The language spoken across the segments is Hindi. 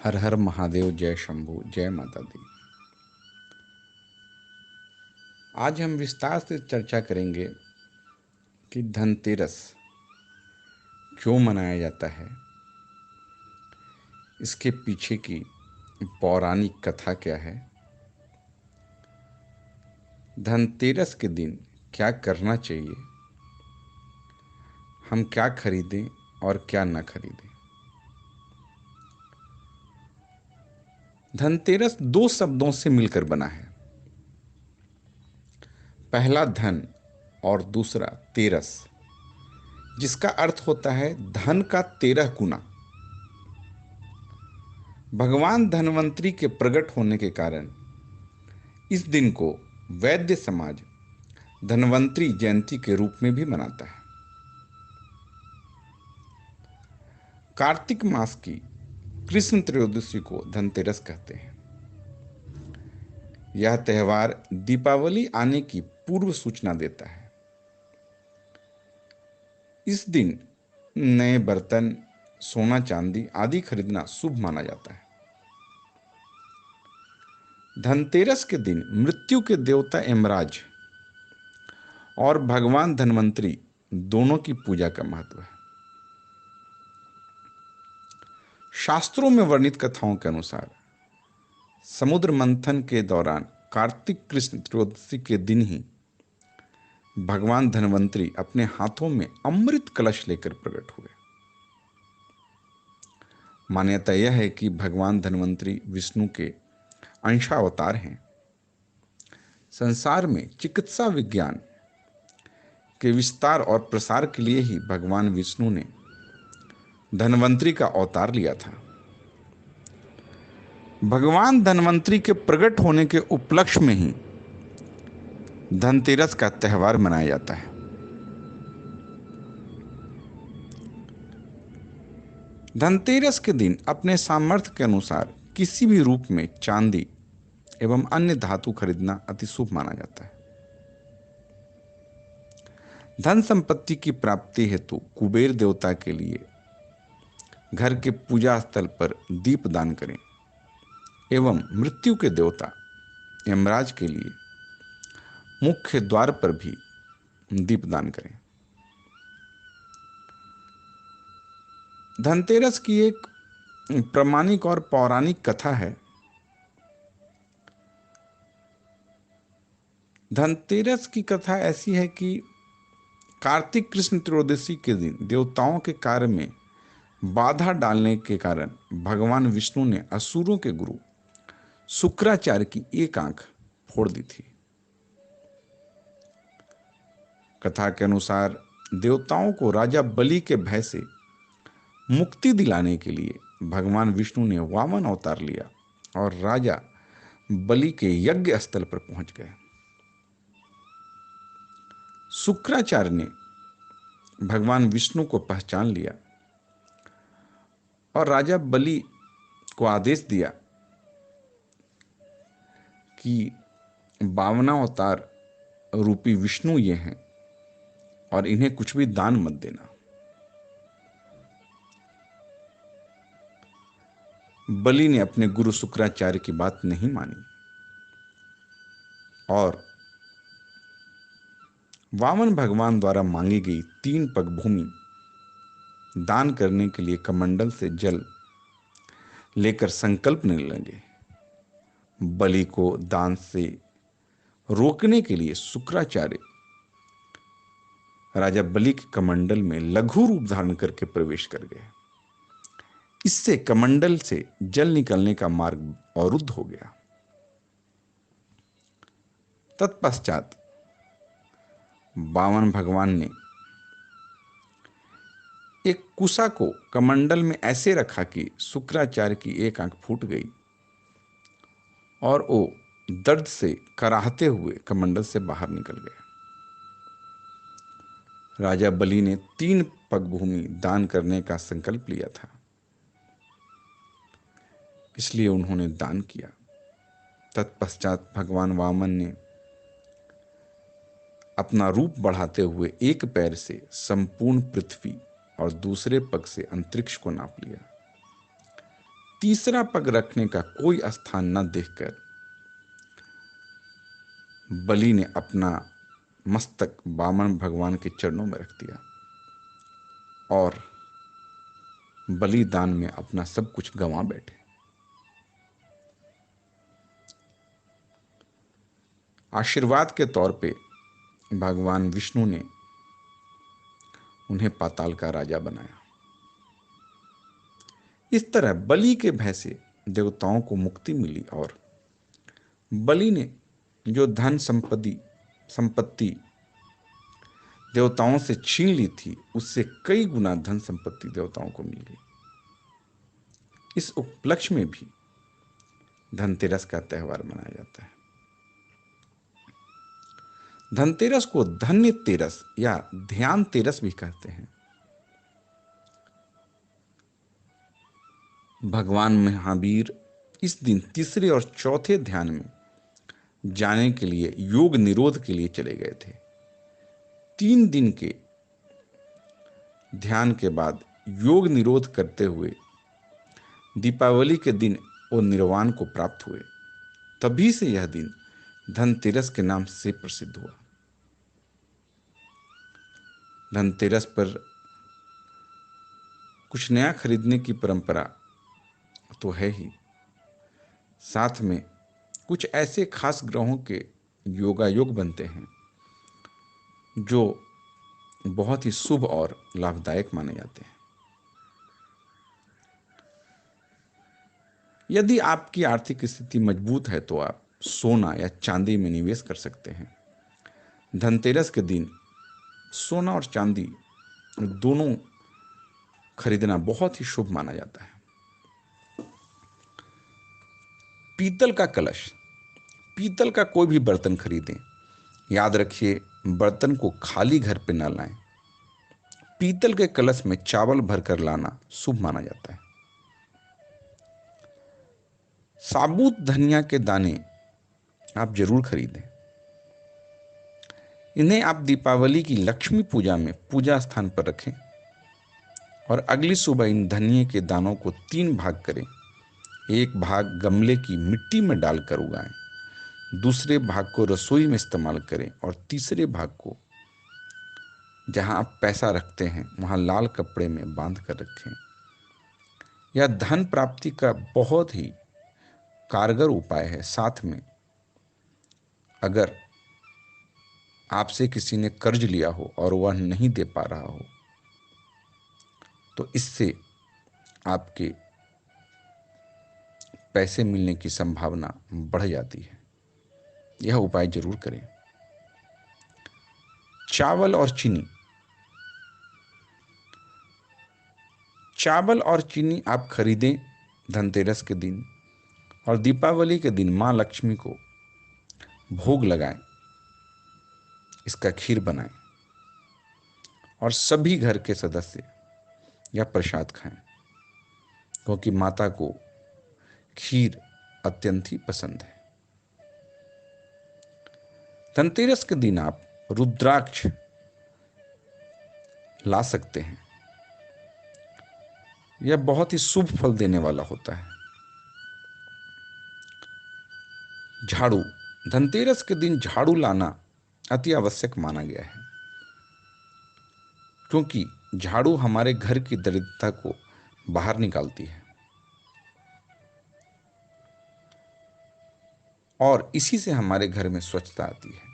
हर हर महादेव, जय शंभू, जय माता दी। आज हम विस्तार से चर्चा करेंगे कि धनतेरस क्यों मनाया जाता है, इसके पीछे की पौराणिक कथा क्या है, धनतेरस के दिन क्या करना चाहिए, हम क्या खरीदें और क्या न खरीदें। धनतेरस दो शब्दों से मिलकर बना है, पहला धन और दूसरा तेरस, जिसका अर्थ होता है धन का 13 गुना। भगवान धन्वंतरी के प्रकट होने के कारण इस दिन को वैद्य समाज धन्वंतरी जयंती के रूप में भी मनाता है। कार्तिक मास की कृष्ण त्रयोदशी को धनतेरस कहते हैं। यह त्योहार दीपावली आने की पूर्व सूचना देता है। इस दिन नए बर्तन, सोना चांदी आदि खरीदना शुभ माना जाता है। धनतेरस के दिन मृत्यु के देवता यमराज और भगवान धन्वंतरी दोनों की पूजा का महत्व है। शास्त्रों में वर्णित कथाओं के अनुसार समुद्र मंथन के दौरान कार्तिक कृष्ण त्रयोदशी के दिन ही भगवान धन्वंतरी अपने हाथों में अमृत कलश लेकर प्रकट हुए। मान्यता यह है कि भगवान धन्वंतरी विष्णु के अंशावतार हैं। संसार में चिकित्सा विज्ञान के विस्तार और प्रसार के लिए ही भगवान विष्णु ने धन्वंतरी का अवतार लिया था। भगवान धन्वंतरी के प्रकट होने के उपलक्ष्य में ही धनतेरस का त्यौहार मनाया जाता है। धनतेरस के दिन अपने सामर्थ्य के अनुसार किसी भी रूप में चांदी एवं अन्य धातु खरीदना अति शुभ माना जाता है। धन संपत्ति की प्राप्ति हेतु कुबेर देवता के लिए घर के पूजा स्थल पर दीप दान करें एवं मृत्यु के देवता यमराज के लिए मुख्य द्वार पर भी दीप दान करें। धनतेरस की एक प्रामाणिक और पौराणिक कथा है। धनतेरस की कथा ऐसी है कि कार्तिक कृष्ण त्रयोदशी के दिन देवताओं के कार्य में बाधा डालने के कारण भगवान विष्णु ने असुरों के गुरु शुक्राचार्य की एक आंख फोड़ दी थी। कथा के अनुसार देवताओं को राजा बलि के भय से मुक्ति दिलाने के लिए भगवान विष्णु ने वामन अवतार लिया और राजा बलि के यज्ञ स्थल पर पहुंच गए। शुक्राचार्य ने भगवान विष्णु को पहचान लिया और राजा बलि को आदेश दिया कि वामनावतार रूपी विष्णु ये हैं और इन्हें कुछ भी दान मत देना। बलि ने अपने गुरु शुक्राचार्य की बात नहीं मानी और वामन भगवान द्वारा मांगी गई 3 पग भूमि दान करने के लिए कमंडल से जल लेकर संकल्प लेने लगे। बलि को दान से रोकने के लिए शुक्राचार्य राजा बलि के कमंडल में लघु रूप धारण करके प्रवेश कर गए। इससे कमंडल से जल निकलने का मार्ग अवरुद्ध हो गया। तत्पश्चात वामन भगवान ने एक कुसा को कमंडल में ऐसे रखा कि शुक्राचार्य की एक आंख फूट गई और वो दर्द से कराहते हुए कमंडल से बाहर निकल गए। राजा बलि ने 3 पग भूमि दान करने का संकल्प लिया था, इसलिए उन्होंने दान किया। तत्पश्चात भगवान वामन ने अपना रूप बढ़ाते हुए एक पैर से संपूर्ण पृथ्वी और दूसरे पग से अंतरिक्ष को नाप लिया। तीसरा पग रखने का कोई स्थान न देखकर बलि ने अपना मस्तक वामन भगवान के चरणों में रख दिया और बलिदान में अपना सब कुछ गंवा बैठे। आशीर्वाद के तौर पे भगवान विष्णु ने उन्हें पाताल का राजा बनाया। इस तरह बलि के भय से देवताओं को मुक्ति मिली और बलि ने जो धन संपत्ति देवताओं से छीन ली थी, उससे कई गुना धन संपत्ति देवताओं को मिल गई। इस उपलक्ष्य में भी धनतेरस का त्यौहार मनाया जाता है। धनतेरस को धन्य तेरस या ध्यान तेरस भी कहते हैं। भगवान महावीर इस दिन तीसरे और चौथे ध्यान में जाने के लिए योग निरोध के लिए चले गए थे। 3 दिन के ध्यान के बाद योग निरोध करते हुए दीपावली के दिन वो निर्वाण को प्राप्त हुए। तभी से यह दिन धनतेरस के नाम से प्रसिद्ध हुआ। धनतेरस पर कुछ नया खरीदने की परंपरा तो है ही, साथ में कुछ ऐसे खास ग्रहों के योगायोग बनते हैं जो बहुत ही शुभ और लाभदायक माने जाते हैं। यदि आपकी आर्थिक स्थिति मजबूत है तो आप सोना या चांदी में निवेश कर सकते हैं। धनतेरस के दिन सोना और चांदी दोनों खरीदना बहुत ही शुभ माना जाता है। पीतल का कलश, पीतल का कोई भी बर्तन खरीदें, याद रखिए बर्तन को खाली घर पे न लाएं। पीतल के कलश में चावल भरकर लाना शुभ माना जाता है। साबुत धनिया के दाने आप जरूर खरीदें। इन्हें आप दीपावली की लक्ष्मी पूजा में पूजा स्थान पर रखें और अगली सुबह इन धनिये के दानों को 3 भाग करें। एक भाग गमले की मिट्टी में डालकर उगाएं, दूसरे भाग को रसोई में इस्तेमाल करें और तीसरे भाग को जहां आप पैसा रखते हैं वहां लाल कपड़े में बांध कर रखें। यह धन प्राप्ति का बहुत ही कारगर उपाय है। साथ में अगर आपसे किसी ने कर्ज लिया हो और वह नहीं दे पा रहा हो तो इससे आपके पैसे मिलने की संभावना बढ़ जाती है। यह उपाय जरूर करें। चावल और चीनी, चावल और चीनी आप खरीदें धनतेरस के दिन और दीपावली के दिन मां लक्ष्मी को भोग लगाएं, इसका खीर बनाएं और सभी घर के सदस्य यह प्रसाद खाएं, क्योंकि माता को खीर अत्यंत ही पसंद है। धनतेरस के दिन आप रुद्राक्ष ला सकते हैं। यह बहुत ही शुभ फल देने वाला होता है। झाड़ू, धनतेरस के दिन झाड़ू लाना अति आवश्यक माना गया है, क्योंकि झाड़ू हमारे घर की दरिद्रता को बाहर निकालती है और इसी से हमारे घर में स्वच्छता आती है।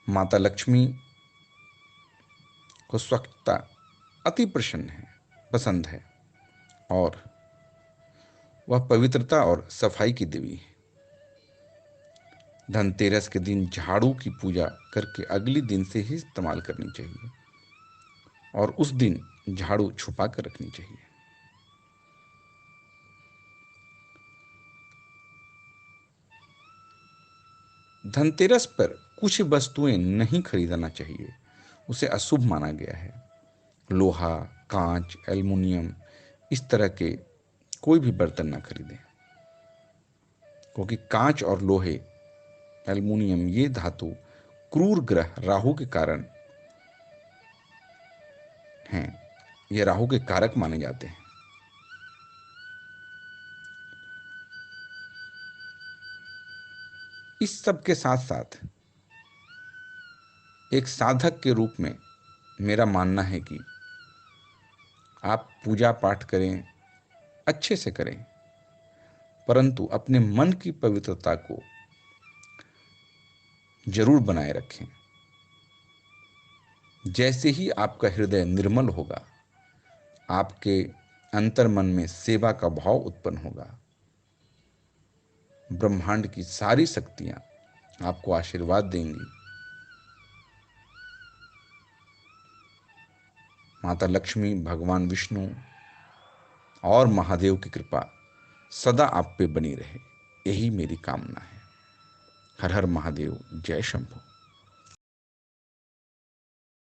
माता लक्ष्मी को स्वच्छता अति पसंद है और वह पवित्रता और सफाई की देवी है। धनतेरस के दिन झाड़ू की पूजा करके अगले दिन से ही इस्तेमाल करनी चाहिए और उस दिन झाड़ू छुपा कर रखनी चाहिए। धनतेरस पर कुछ वस्तुएं नहीं खरीदना चाहिए, उसे अशुभ माना गया है। लोहा, कांच, एल्युमिनियम, इस तरह के कोई भी बर्तन ना खरीदें, क्योंकि कांच और लोहे, एल्युमिनियम ये धातु क्रूर ग्रह राहु के कारण हैं। ये राहु के कारक माने जाते हैं। इस सब के साथ साथ एक साधक के रूप में मेरा मानना है कि आप पूजा पाठ करें, अच्छे से करें, परंतु अपने मन की पवित्रता को जरूर बनाए रखें। जैसे ही आपका हृदय निर्मल होगा, आपके अंतर्मन में सेवा का भाव उत्पन्न होगा। ब्रह्मांड की सारी शक्तियां आपको आशीर्वाद देंगी। माता लक्ष्मी, भगवान विष्णु और महादेव की कृपा सदा आप पे बनी रहे, यही मेरी कामना है। हर हर महादेव, जय शंभू।